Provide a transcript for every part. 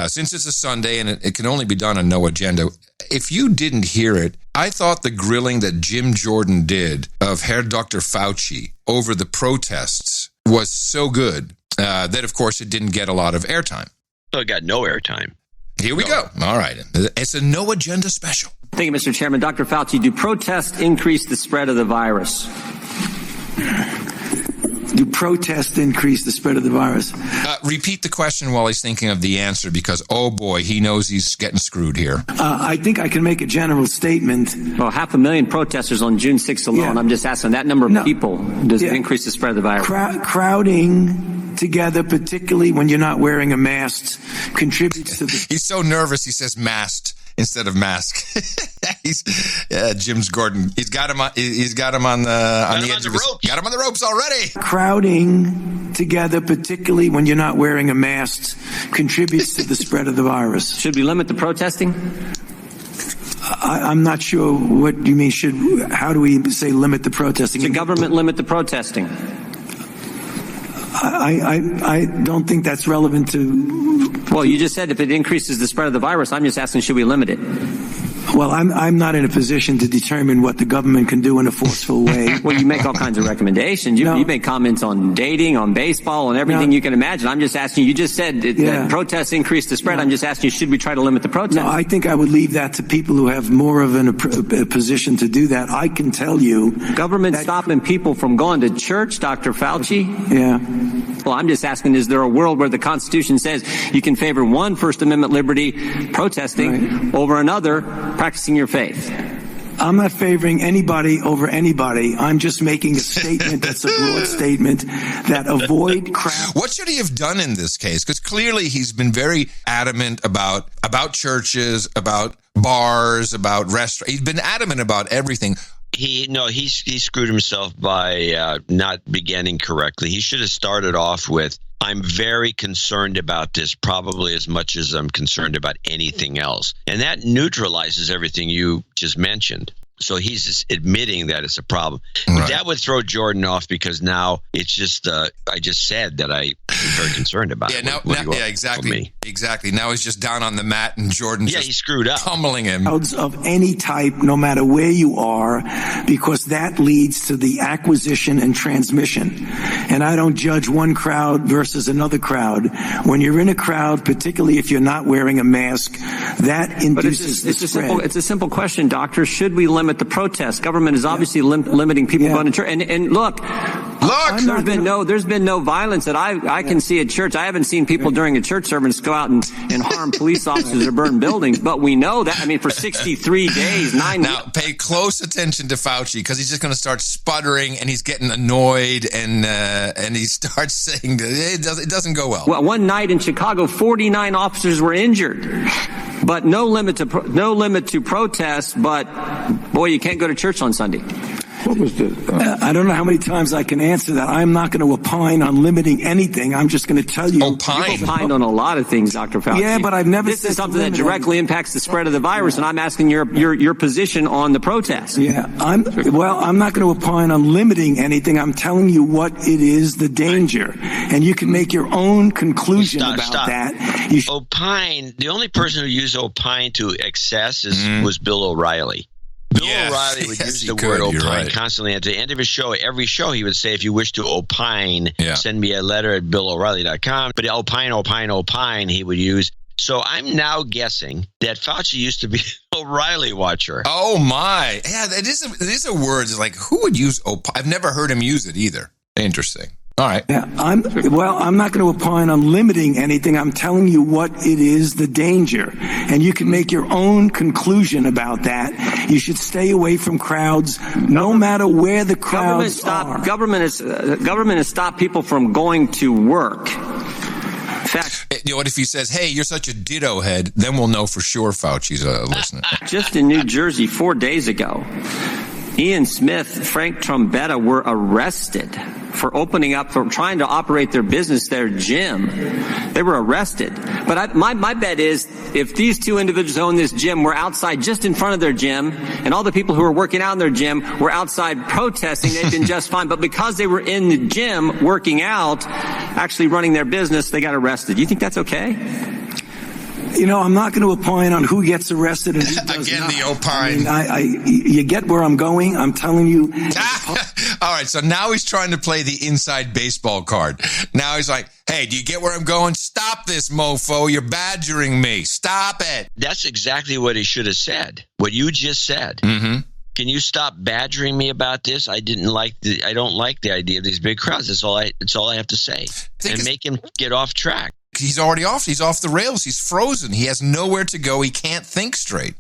since it's a Sunday and it can only be done on no agenda, if you didn't hear it, I thought the grilling that Jim Jordan did of Herr Dr. Fauci over the protests was so good that, of course, it didn't get a lot of airtime. So it got no airtime. Here we go. All right. It's a no agenda special. Thank you, Mr. Chairman. Dr. Fauci, do protests increase the spread of the virus? Do protests increase the spread of the virus? Repeat the question while he's thinking of the answer, because, oh boy, he knows he's getting screwed here. I think I can make a general statement. Well, 500,000 protesters on June 6th alone. Yeah. I'm just asking that number of people, does it increase the spread of the virus? Crowding together, particularly when you're not wearing a mask, contributes to the... He's so nervous, he says masked instead of mask. Jim's Gordon. He's got him on the edge of his ropes. Got him on the ropes already. Crowding together, particularly when you're not wearing a mask, contributes to the spread of the virus. Should we limit the protesting? I'm not sure what you mean. How do we say limit the protesting? Should government limit the protesting? I don't think that's relevant to... Well, you just said if it increases the spread of the virus. I'm just asking, should we limit it? Well, I'm not in a position to determine what the government can do in a forceful way. Well, you make all kinds of recommendations. You make comments on dating, on baseball, on everything you can imagine. I'm just asking you just said that protests increase the spread. I'm just asking you, should we try to limit the protests? No, I think I would leave that to people who have more of a position to do that. I can tell you. Government stopping people from going to church, Dr. Fauci? Yeah. Well, I'm just asking, is there a world where the Constitution says you can favor one First Amendment liberty, protesting, over another, practicing your faith? I'm not favoring anybody over anybody. I'm just making a statement that's a broad statement that avoid crowd. What should he have done in this case? Because clearly he's been very adamant about churches, about bars, about restaurants. He's been adamant about everything. He screwed himself by not beginning correctly. He should have started off with, I'm very concerned about this, probably as much as I'm concerned about anything else. And that neutralizes everything you just mentioned. So he's just admitting that it's a problem. Right. But that would throw Jordan off, because now it's just, I just said that I'm very concerned about it. Exactly. Now he's just down on the mat and Jordan's he screwed up. Pummeling him. Crowds of any type, no matter where you are, because that leads to the acquisition and transmission. And I don't judge one crowd versus another crowd. When you're in a crowd, particularly if you're not wearing a mask, that induces the spread. It's a simple question, doctor. Should we limit the protest? Government is obviously limiting people going to church. And look, there's been no violence that I can see at church. I haven't seen people during a church service go out and harm police officers or burn buildings. But we know that. I mean, for 63 days, 9 Now, pay close attention to Fauci, because he's just going to start sputtering and he's getting annoyed and he starts saying it doesn't go well. Well, one night in Chicago, 49 officers were injured. But no limit to protest. But boy, you can't go to church on Sunday. What was the? I don't know how many times I can answer that. I'm not going to opine on limiting anything. I'm just going to tell you. Opine. You've opined on a lot of things, Dr. Fauci. Yeah, but I've never. This is something that directly impacts the spread of the virus, and I'm asking your position on the protest. Yeah, I'm not going to opine on limiting anything. I'm telling you what it is, the danger, and you can make your own conclusion about that. Opine. The only person who used opine to excess was Bill O'Reilly. Bill O'Reilly would use the word opine constantly. At the end of his show, every show, he would say, if you wish to opine, send me a letter at BillO'Reilly.com. But opine, he would use. So I'm now guessing that Fauci used to be O'Reilly watcher. Oh, my. Yeah, it is a word. It's like, who would use opine? I've never heard him use it either. Interesting. All right. Yeah, I'm not going to opine on limiting anything. I'm telling you what it is, the danger, and you can make your own conclusion about that. You should stay away from crowds, no matter where the crowds are. Government has stopped people from going to work. In fact, you know what? If he says, "Hey, you're such a ditto head," then we'll know for sure Fauci's a listener. Just in New Jersey 4 days ago, Ian Smith, Frank Trombetta were arrested for trying to operate their business, their gym. They were arrested. But my bet is, if these two individuals who own this gym were outside just in front of their gym, and all the people who were working out in their gym were outside protesting, they'd been just fine. But because they were in the gym working out, actually running their business, they got arrested. Do you think that's okay? I'm not going to opine on who gets arrested and who does Again, not. the opine. You get where I'm going. I'm telling you. All right, so now he's trying to play the inside baseball card. Now he's like, hey, do you get where I'm going? Stop this, mofo. You're badgering me. Stop it. That's exactly what he should have said. What you just said. Mm-hmm. Can you stop badgering me about this? I don't like the idea of these big crowds. That's all I have to say. And make him get off track. He's already off. He's off the rails. He's frozen. He has nowhere to go. He can't think straight.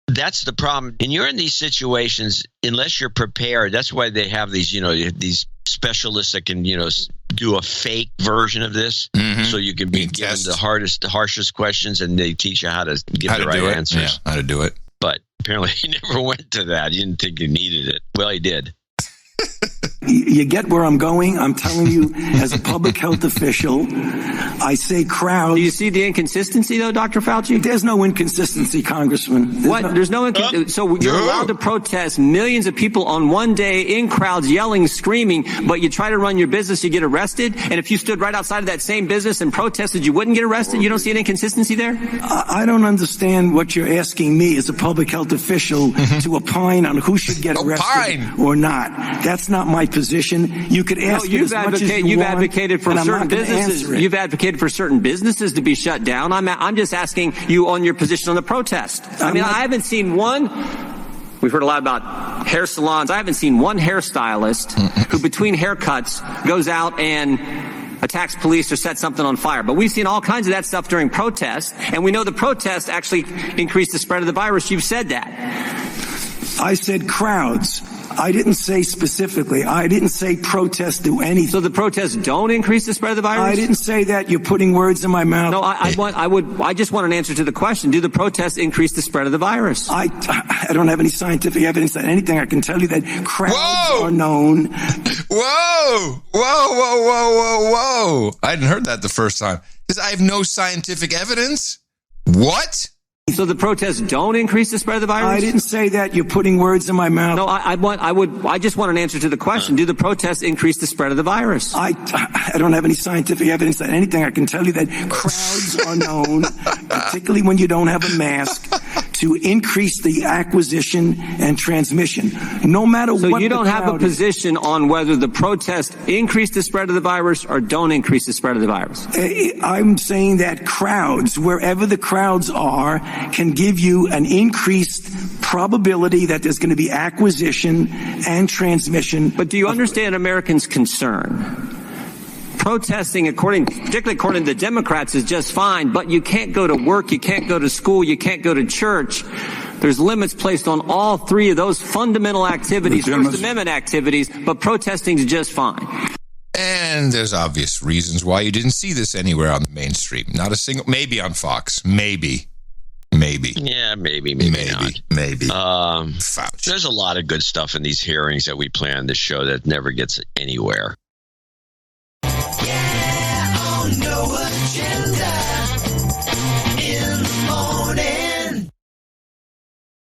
That's the problem. And you're in these situations, unless you're prepared. That's why they have these, these specialists that can, do a fake version of this. Mm-hmm. So you can be given the harshest questions, and they teach you how to give the right answers. Yeah, how to do it. But apparently he never went to that. He didn't think he needed it. Well, he did. You get where I'm going. I'm telling you, as a public health official, I say crowds. Do you see the inconsistency, though, Dr. Fauci? There's no inconsistency, Congressman. There's no inconsistency. So you're allowed to protest, millions of people on one day in crowds yelling, screaming, but you try to run your business, you get arrested. And if you stood right outside of that same business and protested, you wouldn't get arrested? You don't see an inconsistency there? I don't understand what you're asking me as a public health official to opine on who should get arrested or not. That's not my position. You could ask me as much as you want, advocated for certain businesses. You've advocated for certain businesses to be shut down. I'm just asking you on your position on the protest. I haven't seen one. We've heard a lot about hair salons. I haven't seen one hairstylist who, between haircuts, goes out and attacks police or sets something on fire. But we've seen all kinds of that stuff during protests, and we know the protests actually increase the spread of the virus. You've said that. I said crowds. I didn't say specifically. I didn't say protests do anything. So the protests don't increase the spread of the virus? I didn't say that. You're putting words in my mouth. No, I just want an answer to the question. Do the protests increase the spread of the virus? I don't have any scientific evidence that anything. I can tell you that crowds are known. Whoa! I hadn't heard that the first time. Because I have no scientific evidence. What? So the protests don't increase the spread of the virus? I didn't say that. You're putting words in my mouth. No, I just want an answer to the question. Do the protests increase the spread of the virus? I don't have any scientific evidence that anything. I can tell you that crowds are known, particularly when you don't have a mask, to increase the acquisition and transmission. No matter what. So you don't have a position on whether the protests increase the spread of the virus or don't increase the spread of the virus? I'm saying that crowds, wherever the crowds are, can give you an increased probability that there's going to be acquisition and transmission. But do you understand Americans' concern? Protesting, particularly according to the Democrats, is just fine, but you can't go to work, you can't go to school, you can't go to church. There's limits placed on all three of those fundamental activities, First Amendment activities, but protesting is just fine. And there's obvious reasons why you didn't see this anywhere on the mainstream. Not a single, maybe on Fox, maybe. Yeah, maybe not. Maybe. Fauci. There's a lot of good stuff in these hearings that we plan to show that never gets anywhere. Yeah, on no agenda.